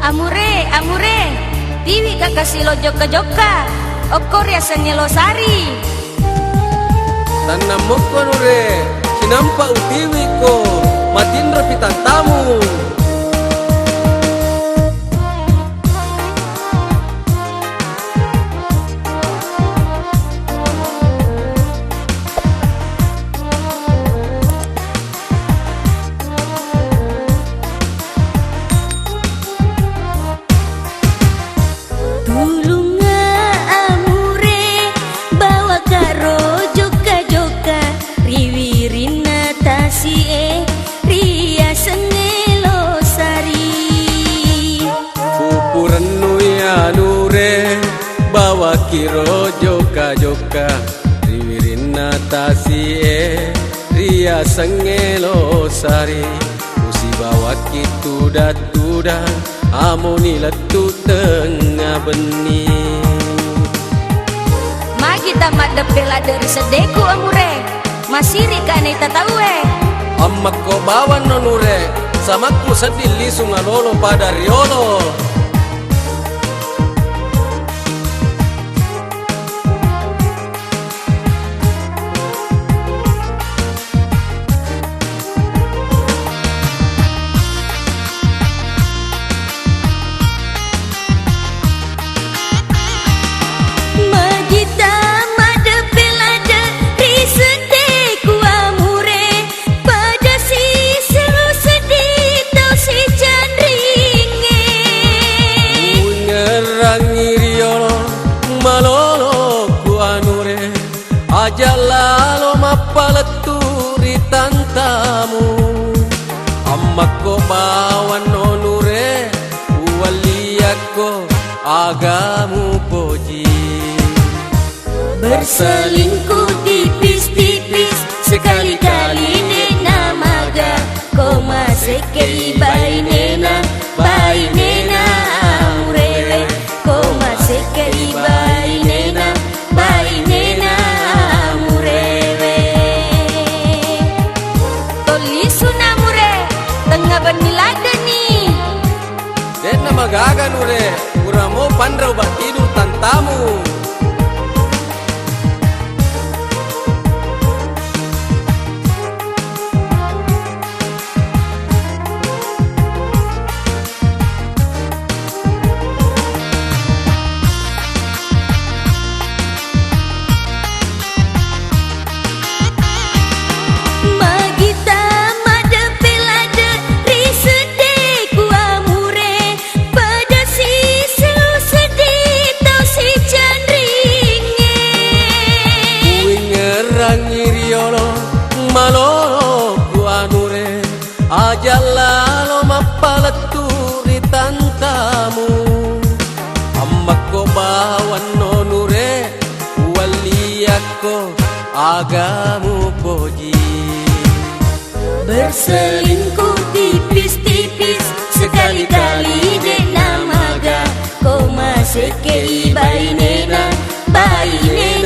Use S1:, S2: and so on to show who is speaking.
S1: Amure, amure, tiwi kakasilo joka-joka, okoria sanyelo sari.
S2: Tanam moko nure, sinampa utiwi ko, matindra pitantamu. Bawa kiro joka-joka riwirina tasie ria sengelo sari usi bawa kitu datuda amoni letu tengah beni
S1: magi tamat depela dari sedeku amure masiri kane tatawe
S2: amak ko bawa nonure samaku sedili sungalolo pada riolo. Ajalalo mapaleturi tantamu Amakko bawan nonure Uwaliako agamu poji
S1: berselingkuh tipis-tipis sekali-kali nena maga kau masih keibai nena bai nena amurele kau masih keibai nena bai nena
S2: magaga nure uramo pandra ubat tidur tantamu malolo kuanure ajalalo mapaleturi tantamu amakko bawan nonure waliako agamu poji
S1: berselingkuh tipis-tipis sekali-kali nena maga kau masih keibai nena bai nena